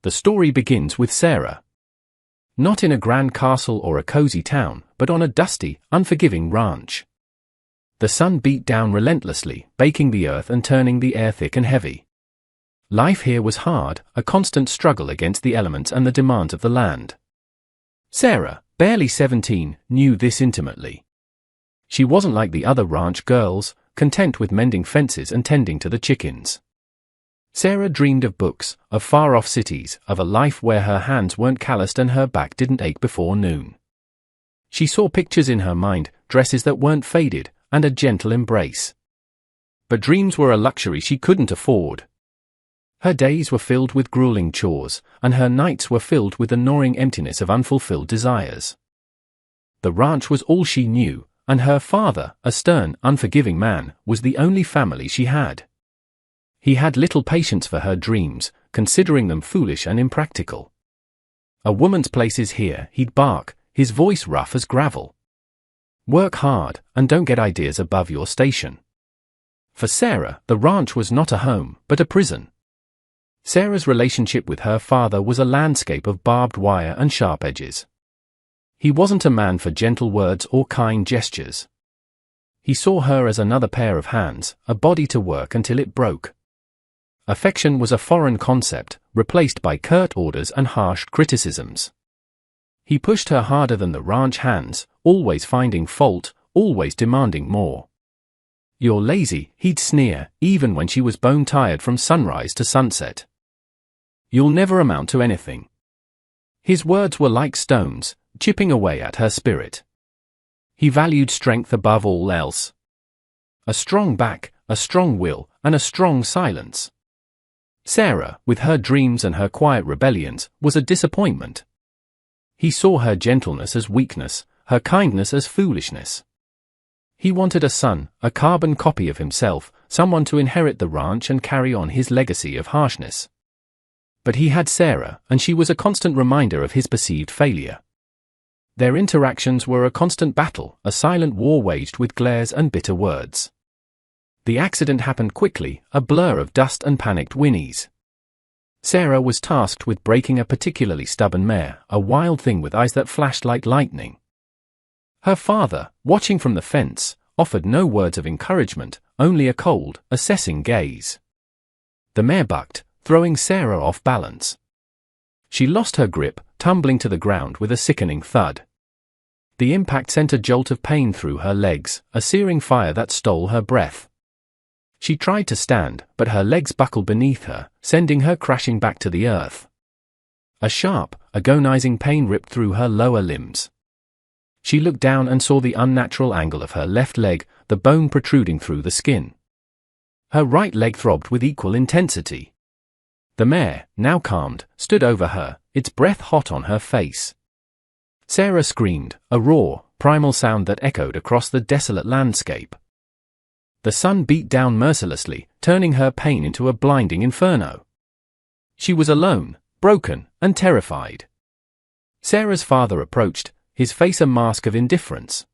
The story begins with Sarah. Not in a grand castle or a cozy town, but on a dusty, unforgiving ranch. The sun beat down relentlessly, baking the earth and turning the air thick and heavy. Life here was hard, a constant struggle against the elements and the demands of the land. Sarah, barely 17, knew this intimately. She wasn't like the other ranch girls, content with mending fences and tending to the chickens. Sarah dreamed of books, of far-off cities, of a life where her hands weren't calloused and her back didn't ache before noon. She saw pictures in her mind, dresses that weren't faded, and a gentle embrace. But dreams were a luxury she couldn't afford. Her days were filled with grueling chores, and her nights were filled with the gnawing emptiness of unfulfilled desires. The ranch was all she knew, and her father, a stern, unforgiving man, was the only family she had. He had little patience for her dreams, considering them foolish and impractical. "A woman's place is here," he'd bark, his voice rough as gravel. "Work hard, and don't get ideas above your station." For Sarah, the ranch was not a home, but a prison. Sarah's relationship with her father was a landscape of barbed wire and sharp edges. He wasn't a man for gentle words or kind gestures. He saw her as another pair of hands, a body to work until it broke. Affection was a foreign concept, replaced by curt orders and harsh criticisms. He pushed her harder than the ranch hands, always finding fault, always demanding more. "You're lazy," he'd sneer, even when she was bone-tired from sunrise to sunset. "You'll never amount to anything." His words were like stones, chipping away at her spirit. He valued strength above all else. A strong back, a strong will, and a strong silence. Sarah, with her dreams and her quiet rebellions, was a disappointment. He saw her gentleness as weakness, her kindness as foolishness. He wanted a son, a carbon copy of himself, someone to inherit the ranch and carry on his legacy of harshness. But he had Sarah, and she was a constant reminder of his perceived failure. Their interactions were a constant battle, a silent war waged with glares and bitter words. The accident happened quickly, a blur of dust and panicked whinnies. Sarah was tasked with breaking a particularly stubborn mare, a wild thing with eyes that flashed like lightning. Her father, watching from the fence, offered no words of encouragement, only a cold, assessing gaze. The mare bucked, throwing Sarah off balance. She lost her grip, tumbling to the ground with a sickening thud. The impact sent a jolt of pain through her legs, a searing fire that stole her breath. She tried to stand, but her legs buckled beneath her, sending her crashing back to the earth. A sharp, agonizing pain ripped through her lower limbs. She looked down and saw the unnatural angle of her left leg, the bone protruding through the skin. Her right leg throbbed with equal intensity. The mare, now calmed, stood over her, its breath hot on her face. Sarah screamed, a raw, primal sound that echoed across the desolate landscape. The sun beat down mercilessly, turning her pain into a blinding inferno. She was alone, broken, and terrified. Sarah's father approached, his face a mask of indifference.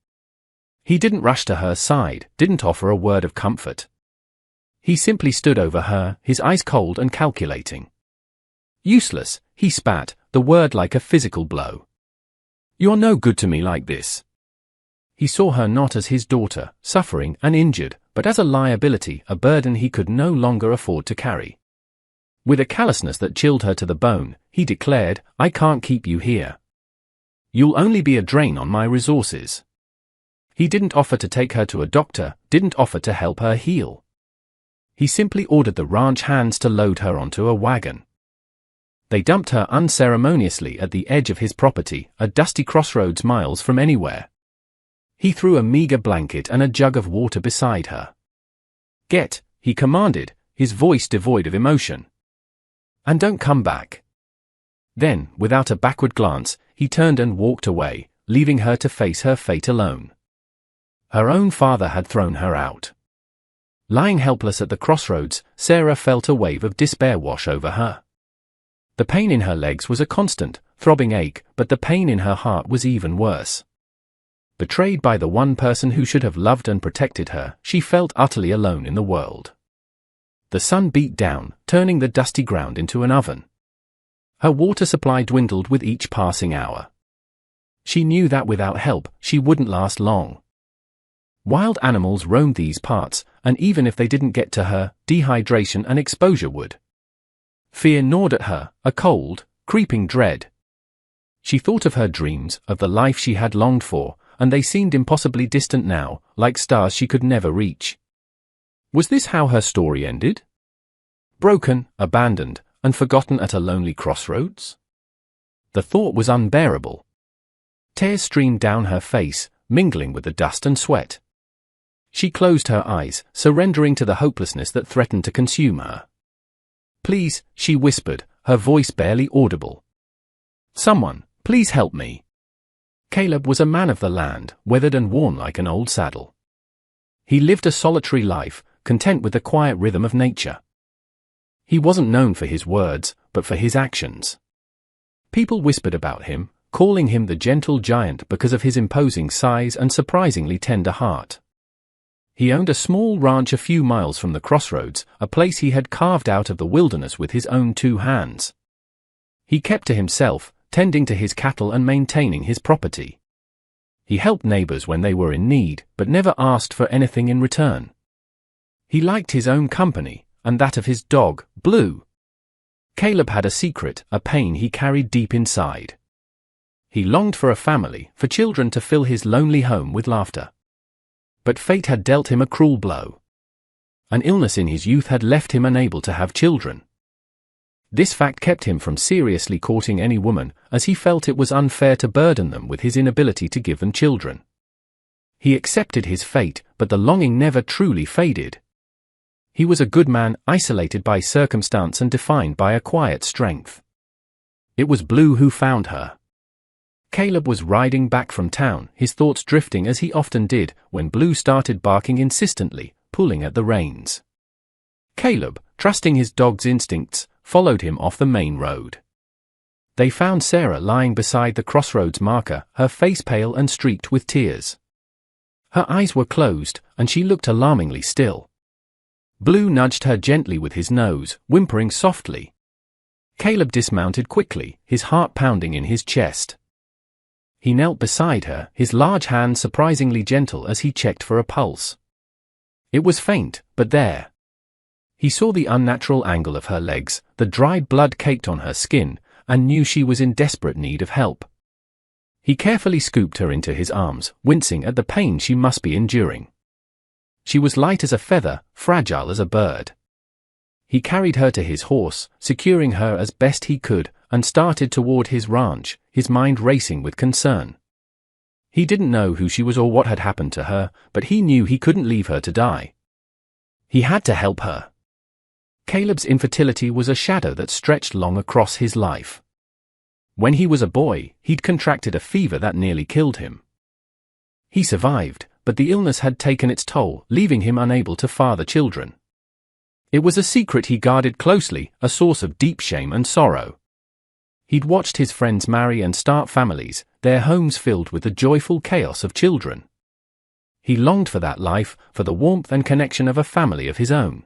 He didn't rush to her side, didn't offer a word of comfort. He simply stood over her, his eyes cold and calculating. "Useless," he spat, the word like a physical blow. "You're no good to me like this." He saw her not as his daughter, suffering and injured, but as a liability, a burden he could no longer afford to carry. With a callousness that chilled her to the bone, he declared, "I can't keep you here. You'll only be a drain on my resources." He didn't offer to take her to a doctor, didn't offer to help her heal. He simply ordered the ranch hands to load her onto a wagon. They dumped her unceremoniously at the edge of his property, a dusty crossroads miles from anywhere. He threw a meager blanket and a jug of water beside her. "Get," he commanded, his voice devoid of emotion. "And don't come back." Then, without a backward glance, he turned and walked away, leaving her to face her fate alone. Her own father had thrown her out. Lying helpless at the crossroads, Sarah felt a wave of despair wash over her. The pain in her legs was a constant, throbbing ache, but the pain in her heart was even worse. Betrayed by the one person who should have loved and protected her, she felt utterly alone in the world. The sun beat down, turning the dusty ground into an oven. Her water supply dwindled with each passing hour. She knew that without help, she wouldn't last long. Wild animals roamed these parts, and even if they didn't get to her, dehydration and exposure would. Fear gnawed at her, a cold, creeping dread. She thought of her dreams, of the life she had longed for, and they seemed impossibly distant now, like stars she could never reach. Was this how her story ended? Broken, abandoned, and forgotten at a lonely crossroads? The thought was unbearable. Tears streamed down her face, mingling with the dust and sweat. She closed her eyes, surrendering to the hopelessness that threatened to consume her. "Please," she whispered, her voice barely audible. "Someone, please help me." Caleb was a man of the land, weathered and worn like an old saddle. He lived a solitary life, content with the quiet rhythm of nature. He wasn't known for his words, but for his actions. People whispered about him, calling him the gentle giant because of his imposing size and surprisingly tender heart. He owned a small ranch a few miles from the crossroads, a place he had carved out of the wilderness with his own 2 hands. He kept to himself, tending to his cattle and maintaining his property. He helped neighbors when they were in need, but never asked for anything in return. He liked his own company, and that of his dog, Blue. Caleb had a secret, a pain he carried deep inside. He longed for a family, for children to fill his lonely home with laughter. But fate had dealt him a cruel blow. An illness in his youth had left him unable to have children. This fact kept him from seriously courting any woman, as he felt it was unfair to burden them with his inability to give them children. He accepted his fate, but the longing never truly faded. He was a good man, isolated by circumstance and defined by a quiet strength. It was Blue who found her. Caleb was riding back from town, his thoughts drifting as he often did, when Blue started barking insistently, pulling at the reins. Caleb, trusting his dog's instincts, followed him off the main road. They found Sarah lying beside the crossroads marker, her face pale and streaked with tears. Her eyes were closed, and she looked alarmingly still. Blue nudged her gently with his nose, whimpering softly. Caleb dismounted quickly, his heart pounding in his chest. He knelt beside her, his large hand surprisingly gentle as he checked for a pulse. It was faint, but there. He saw the unnatural angle of her legs, the dried blood caked on her skin, and knew she was in desperate need of help. He carefully scooped her into his arms, wincing at the pain she must be enduring. She was light as a feather, fragile as a bird. He carried her to his horse, securing her as best he could, and started toward his ranch, his mind racing with concern. He didn't know who she was or what had happened to her, but he knew he couldn't leave her to die. He had to help her. Caleb's infertility was a shadow that stretched long across his life. When he was a boy, he'd contracted a fever that nearly killed him. He survived, but the illness had taken its toll, leaving him unable to father children. It was a secret he guarded closely, a source of deep shame and sorrow. He'd watched his friends marry and start families, their homes filled with the joyful chaos of children. He longed for that life, for the warmth and connection of a family of his own.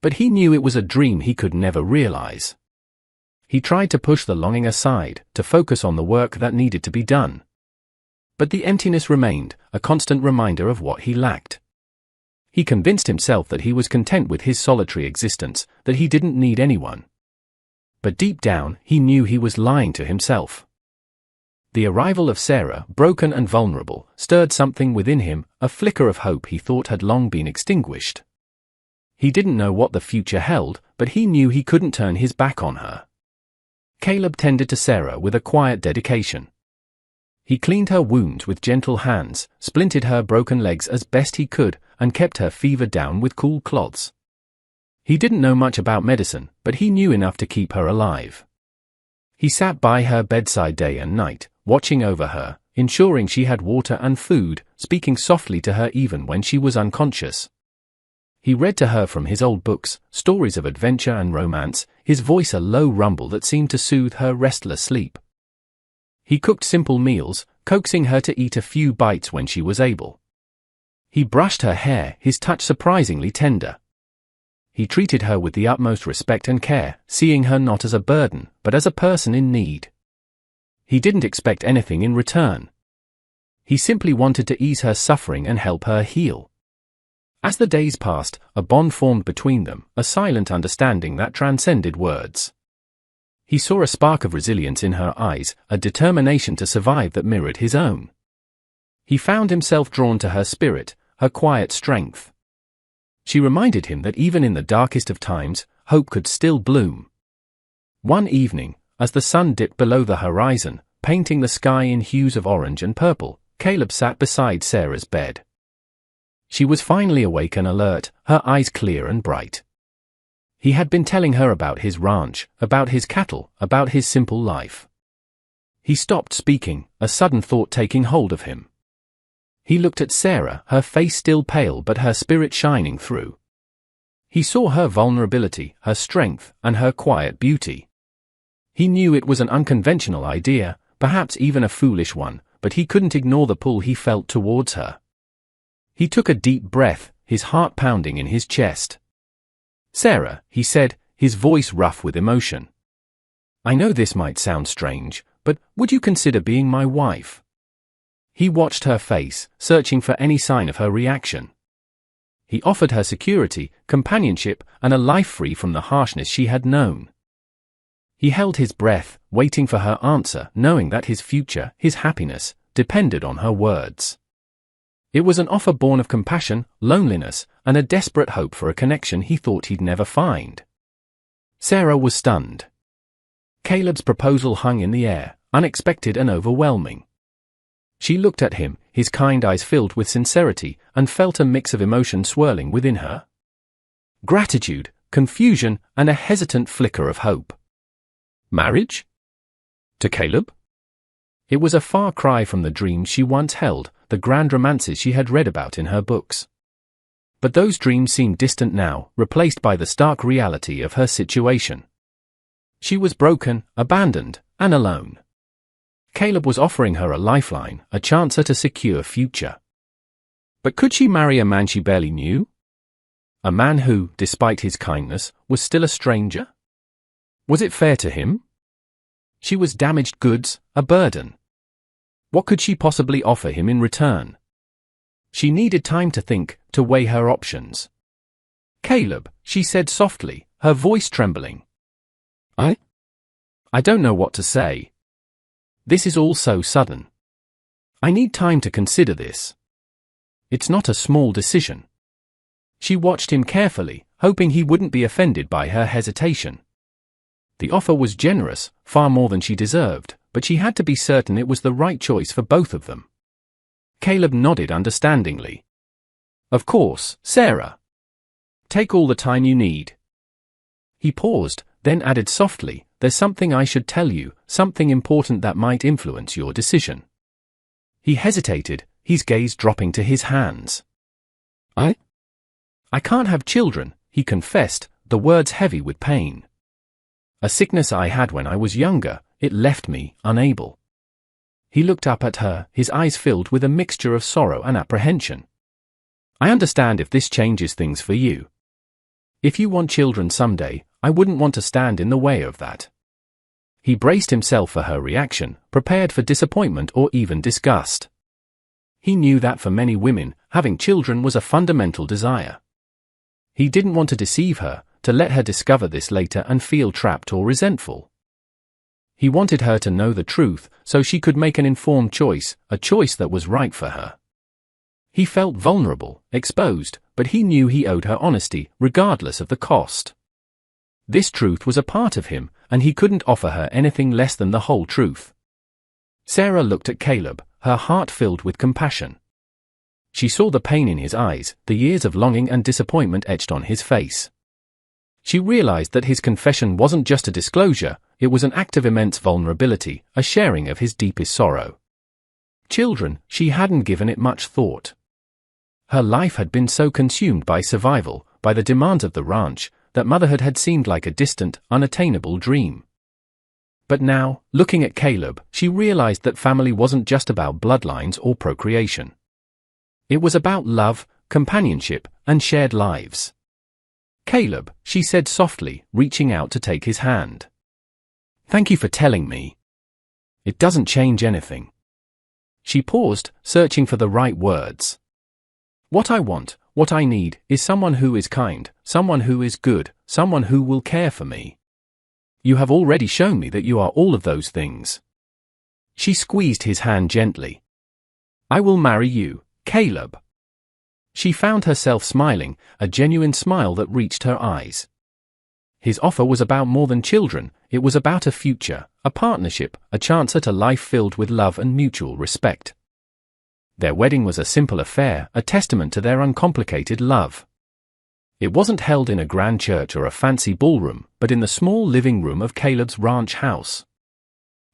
But he knew it was a dream he could never realize. He tried to push the longing aside, to focus on the work that needed to be done. But the emptiness remained, a constant reminder of what he lacked. He convinced himself that he was content with his solitary existence, that he didn't need anyone. But deep down, he knew he was lying to himself. The arrival of Sarah, broken and vulnerable, stirred something within him, a flicker of hope he thought had long been extinguished. He didn't know what the future held, but he knew he couldn't turn his back on her. Caleb tended to Sarah with a quiet dedication. He cleaned her wounds with gentle hands, splinted her broken legs as best he could, and kept her fever down with cool cloths. He didn't know much about medicine, but he knew enough to keep her alive. He sat by her bedside day and night, watching over her, ensuring she had water and food, speaking softly to her even when she was unconscious. He read to her from his old books, stories of adventure and romance, his voice a low rumble that seemed to soothe her restless sleep. He cooked simple meals, coaxing her to eat a few bites when she was able. He brushed her hair, his touch surprisingly tender. he treated her with the utmost respect and care, seeing her not as a burden, but as a person in need. He didn't expect anything in return. He simply wanted to ease her suffering and help her heal. As the days passed, a bond formed between them, a silent understanding that transcended words. He saw a spark of resilience in her eyes, a determination to survive that mirrored his own. He found himself drawn to her spirit, her quiet strength. She reminded him that even in the darkest of times, hope could still bloom. One evening, as the sun dipped below the horizon, painting the sky in hues of orange and purple, Caleb sat beside Sarah's bed. She was finally awake and alert, her eyes clear and bright. He had been telling her about his ranch, about his cattle, about his simple life. He stopped speaking, a sudden thought taking hold of him. He looked at Sarah, her face still pale but her spirit shining through. He saw her vulnerability, her strength, and her quiet beauty. He knew it was an unconventional idea, perhaps even a foolish one, but he couldn't ignore the pull he felt towards her. He took a deep breath, his heart pounding in his chest. "Sarah," he said, his voice rough with emotion. "I know this might sound strange, but would you consider being my wife?" He watched her face, searching for any sign of her reaction. He offered her security, companionship, and a life free from the harshness she had known. He held his breath, waiting for her answer, knowing that his future, his happiness, depended on her words. It was an offer born of compassion, loneliness, and a desperate hope for a connection he thought he'd never find. Sarah was stunned. Caleb's proposal hung in the air, unexpected and overwhelming. She looked at him, his kind eyes filled with sincerity, and felt a mix of emotion swirling within her. Gratitude, confusion, and a hesitant flicker of hope. Marriage? To Caleb? It was a far cry from the dreams she once held, the grand romances she had read about in her books. But those dreams seemed distant now, replaced by the stark reality of her situation. She was broken, abandoned, and alone. Caleb was offering her a lifeline, a chance at a secure future. But could she marry a man she barely knew? A man who, despite his kindness, was still a stranger? Was it fair to him? She was damaged goods, a burden. What could she possibly offer him in return? She needed time to think, to weigh her options. "Caleb," she said softly, her voice trembling. I don't know what to say. This is all so sudden. I need time to consider this. It's not a small decision." She watched him carefully, hoping he wouldn't be offended by her hesitation. The offer was generous, far more than she deserved, but she had to be certain it was the right choice for both of them. Caleb nodded understandingly. "Of course, Sarah. Take all the time you need." He paused, then added softly, "There's something I should tell you, something important that might influence your decision." He hesitated, his gaze dropping to his hands. I can't have children," he confessed, the words heavy with pain. "A sickness I had when I was younger, it left me unable." He looked up at her, his eyes filled with a mixture of sorrow and apprehension. "I understand if this changes things for you. If you want children someday, I wouldn't want to stand in the way of that." He braced himself for her reaction, prepared for disappointment or even disgust. He knew that for many women, having children was a fundamental desire. He didn't want to deceive her, to let her discover this later and feel trapped or resentful. He wanted her to know the truth, so she could make an informed choice, a choice that was right for her. He felt vulnerable, exposed, but he knew he owed her honesty, regardless of the cost. This truth was a part of him, and he couldn't offer her anything less than the whole truth. Sarah looked at Caleb, her heart filled with compassion. She saw the pain in his eyes, the years of longing and disappointment etched on his face. She realized that his confession wasn't just a disclosure, it was an act of immense vulnerability, a sharing of his deepest sorrow. Children, she hadn't given it much thought. Her life had been so consumed by survival, by the demands of the ranch, that motherhood had seemed like a distant, unattainable dream. But now, looking at Caleb, she realized that family wasn't just about bloodlines or procreation. It was about love, companionship, and shared lives. Caleb, she said softly, reaching out to take his hand. Thank you for telling me. It doesn't change anything. She paused, searching for the right words. What I want, what I need, is someone who is kind, someone who is good, someone who will care for me. You have already shown me that you are all of those things. She squeezed his hand gently. I will marry you, Caleb. She found herself smiling, a genuine smile that reached her eyes. His offer was about more than children, it was about a future, a partnership, a chance at a life filled with love and mutual respect. Their wedding was a simple affair, a testament to their uncomplicated love. It wasn't held in a grand church or a fancy ballroom, but in the small living room of Caleb's ranch house.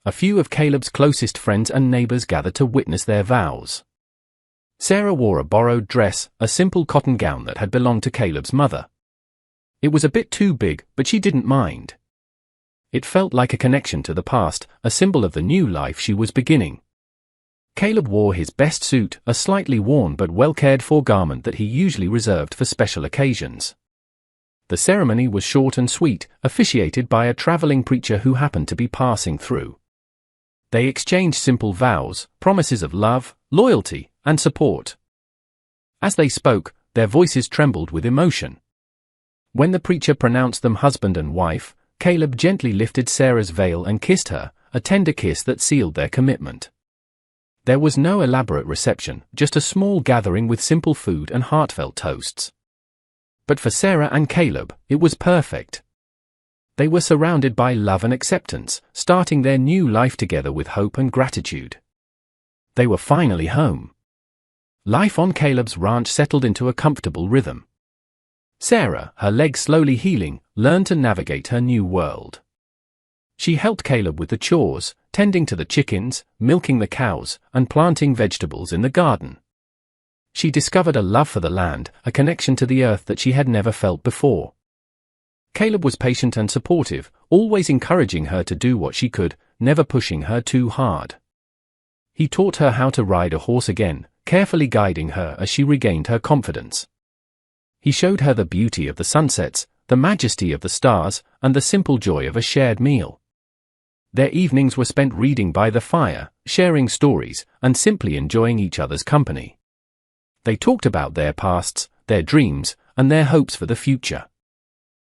A few of Caleb's closest friends and neighbors gathered to witness their vows. Sarah wore a borrowed dress, a simple cotton gown that had belonged to Caleb's mother. It was a bit too big, but she didn't mind. It felt like a connection to the past, a symbol of the new life she was beginning. Caleb wore his best suit, a slightly worn but well-cared-for garment that he usually reserved for special occasions. The ceremony was short and sweet, officiated by a traveling preacher who happened to be passing through. They exchanged simple vows, promises of love, loyalty, and support. As they spoke, their voices trembled with emotion. When the preacher pronounced them husband and wife, Caleb gently lifted Sarah's veil and kissed her, a tender kiss that sealed their commitment. There was no elaborate reception, just a small gathering with simple food and heartfelt toasts. But for Sarah and Caleb, it was perfect. They were surrounded by love and acceptance, starting their new life together with hope and gratitude. They were finally home. Life on Caleb's ranch settled into a comfortable rhythm. Sarah, her legs slowly healing, learned to navigate her new world. She helped Caleb with the chores, tending to the chickens, milking the cows, and planting vegetables in the garden. She discovered a love for the land, a connection to the earth that she had never felt before. Caleb was patient and supportive, always encouraging her to do what she could, never pushing her too hard. He taught her how to ride a horse again, carefully guiding her as she regained her confidence. He showed her the beauty of the sunsets, the majesty of the stars, and the simple joy of a shared meal. Their evenings were spent reading by the fire, sharing stories, and simply enjoying each other's company. They talked about their pasts, their dreams, and their hopes for the future.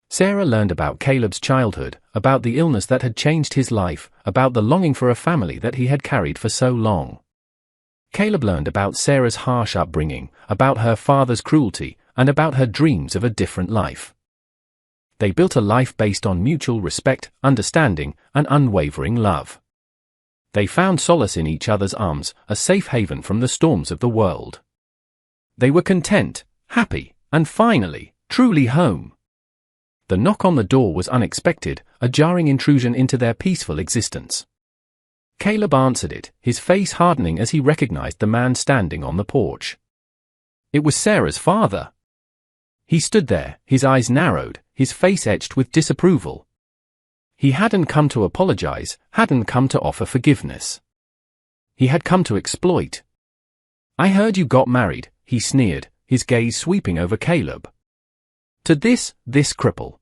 Sarah learned about Caleb's childhood, about the illness that had changed his life, about the longing for a family that he had carried for so long. Caleb learned about Sarah's harsh upbringing, about her father's cruelty, and about her dreams of a different life. They built a life based on mutual respect, understanding, and unwavering love. They found solace in each other's arms, a safe haven from the storms of the world. They were content, happy, and finally, truly home. The knock on the door was unexpected, a jarring intrusion into their peaceful existence. Caleb answered it, his face hardening as he recognized the man standing on the porch. It was Sarah's father. He stood there, his eyes narrowed, his face etched with disapproval. He hadn't come to apologize, hadn't come to offer forgiveness. He had come to exploit. I heard you got married, he sneered, his gaze sweeping over Caleb. To this cripple.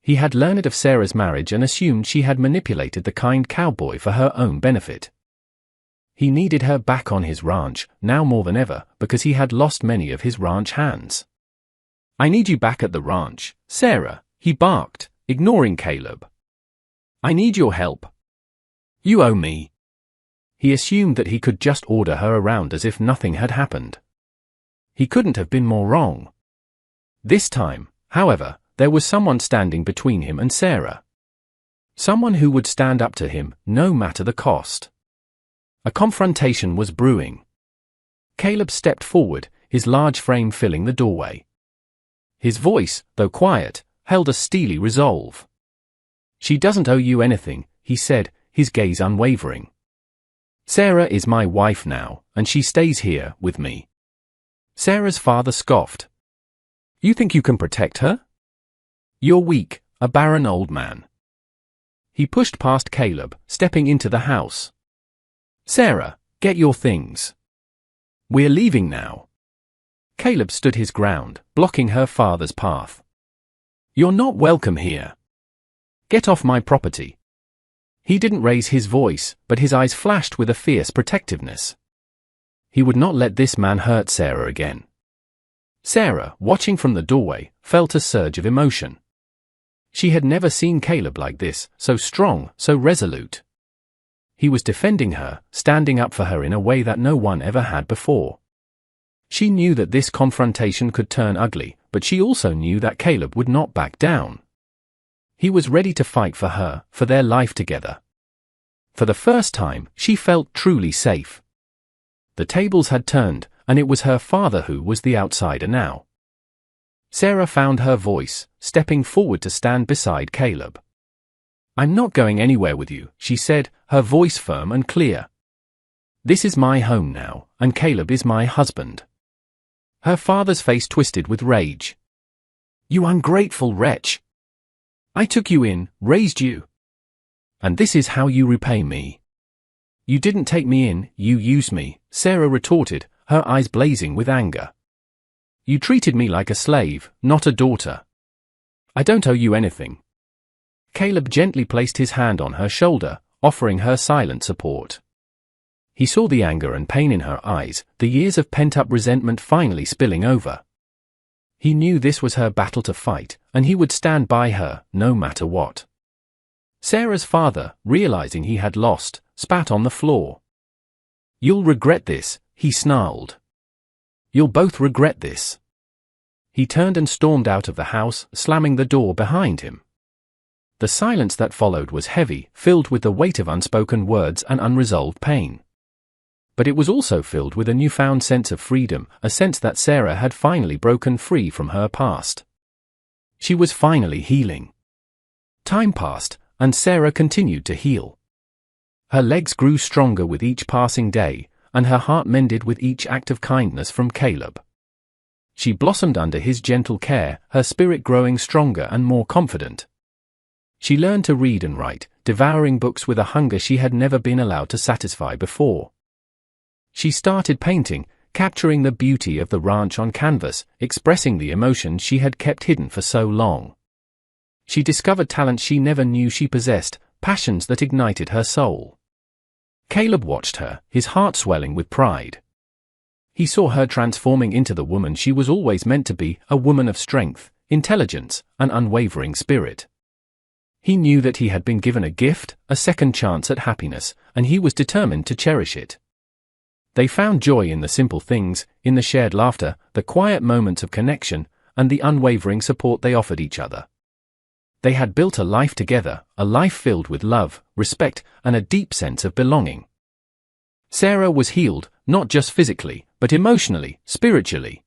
He had learned of Sarah's marriage and assumed she had manipulated the kind cowboy for her own benefit. He needed her back on his ranch, now more than ever, because he had lost many of his ranch hands. I need you back at the ranch, Sarah, he barked, ignoring Caleb. I need your help. You owe me. He assumed that he could just order her around as if nothing had happened. He couldn't have been more wrong. This time, however, there was someone standing between him and Sarah. Someone who would stand up to him, no matter the cost. A confrontation was brewing. Caleb stepped forward, his large frame filling the doorway. His voice, though quiet, held a steely resolve. She doesn't owe you anything, he said, his gaze unwavering. Sarah is my wife now, and she stays here with me. Sarah's father scoffed. You think you can protect her? You're weak, a barren old man. He pushed past Caleb, stepping into the house. Sarah, get your things. We're leaving now. Caleb stood his ground, blocking her father's path. You're not welcome here. Get off my property. He didn't raise his voice, but his eyes flashed with a fierce protectiveness. He would not let this man hurt Sarah again. Sarah, watching from the doorway, felt a surge of emotion. She had never seen Caleb like this, so strong, so resolute. He was defending her, standing up for her in a way that no one ever had before. She knew that this confrontation could turn ugly, but she also knew that Caleb would not back down. He was ready to fight for her, for their life together. For the first time, she felt truly safe. The tables had turned, and it was her father who was the outsider now. Sarah found her voice, stepping forward to stand beside Caleb. "I'm not going anywhere with you," she said, her voice firm and clear. "This is my home now, and Caleb is my husband." Her father's face twisted with rage. "You ungrateful wretch! I took you in, raised you. And this is how you repay me." "You didn't take me in, you used me," Sarah retorted, her eyes blazing with anger. "You treated me like a slave, not a daughter. I don't owe you anything." Caleb gently placed his hand on her shoulder, offering her silent support. He saw the anger and pain in her eyes, the years of pent-up resentment finally spilling over. He knew this was her battle to fight, and he would stand by her, no matter what. Sarah's father, realizing he had lost, spat on the floor. "You'll regret this," he snarled. "You'll both regret this." He turned and stormed out of the house, slamming the door behind him. The silence that followed was heavy, filled with the weight of unspoken words and unresolved pain. But it was also filled with a newfound sense of freedom, a sense that Sarah had finally broken free from her past. She was finally healing. Time passed, and Sarah continued to heal. Her legs grew stronger with each passing day, and her heart mended with each act of kindness from Caleb. She blossomed under his gentle care, her spirit growing stronger and more confident. She learned to read and write, devouring books with a hunger she had never been allowed to satisfy before. She started painting, capturing the beauty of the ranch on canvas, expressing the emotions she had kept hidden for so long. She discovered talents she never knew she possessed, passions that ignited her soul. Caleb watched her, his heart swelling with pride. He saw her transforming into the woman she was always meant to be, a woman of strength, intelligence, and unwavering spirit. He knew that he had been given a gift, a second chance at happiness, and he was determined to cherish it. They found joy in the simple things, in the shared laughter, the quiet moments of connection, and the unwavering support they offered each other. They had built a life together, a life filled with love, respect, and a deep sense of belonging. Sarah was healed, not just physically, but emotionally, spiritually.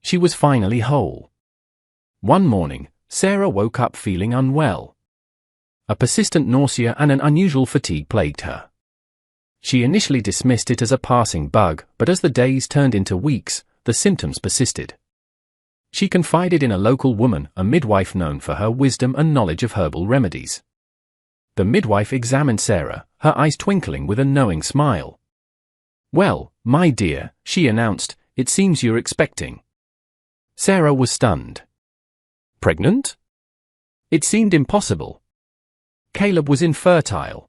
She was finally whole. One morning, Sarah woke up feeling unwell. A persistent nausea and an unusual fatigue plagued her. She initially dismissed it as a passing bug, but as the days turned into weeks, the symptoms persisted. She confided in a local woman, a midwife known for her wisdom and knowledge of herbal remedies. The midwife examined Sarah, her eyes twinkling with a knowing smile. "Well, my dear," she announced, "it seems you're expecting." Sarah was stunned. Pregnant? It seemed impossible. Caleb was infertile.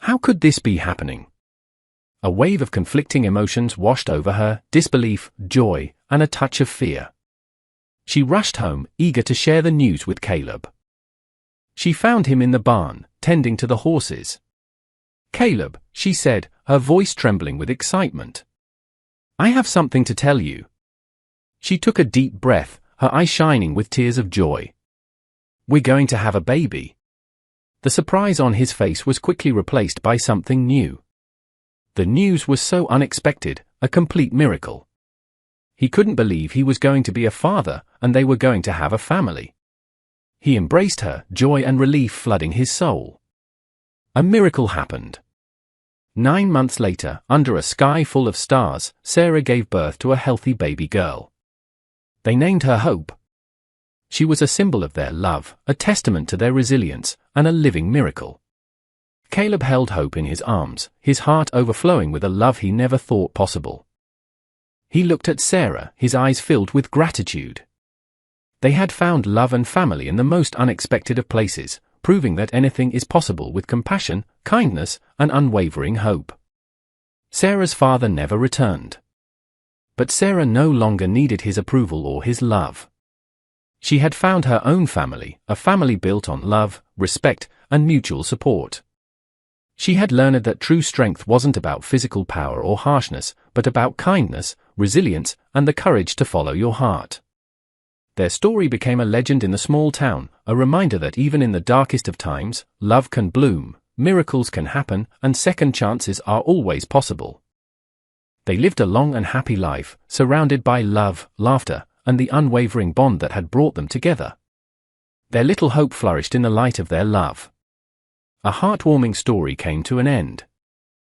How could this be happening? A wave of conflicting emotions washed over her, disbelief, joy, and a touch of fear. She rushed home, eager to share the news with Caleb. She found him in the barn, tending to the horses. "Caleb," she said, her voice trembling with excitement. "I have something to tell you." She took a deep breath, her eyes shining with tears of joy. "We're going to have a baby." The surprise on his face was quickly replaced by something new. The news was so unexpected, a complete miracle. He couldn't believe he was going to be a father, and they were going to have a family. He embraced her, joy and relief flooding his soul. A miracle happened. 9 months later, under a sky full of stars, Sarah gave birth to a healthy baby girl. They named her Hope. She was a symbol of their love, a testament to their resilience, and a living miracle. Caleb held Hope in his arms, his heart overflowing with a love he never thought possible. He looked at Sarah, his eyes filled with gratitude. They had found love and family in the most unexpected of places, proving that anything is possible with compassion, kindness, and unwavering hope. Sarah's father never returned. But Sarah no longer needed his approval or his love. She had found her own family, a family built on love, respect, and mutual support. She had learned that true strength wasn't about physical power or harshness, but about kindness, resilience, and the courage to follow your heart. Their story became a legend in the small town, a reminder that even in the darkest of times, love can bloom, miracles can happen, and second chances are always possible. They lived a long and happy life, surrounded by love, laughter, and the unwavering bond that had brought them together. Their little hope flourished in the light of their love. A heartwarming story came to an end.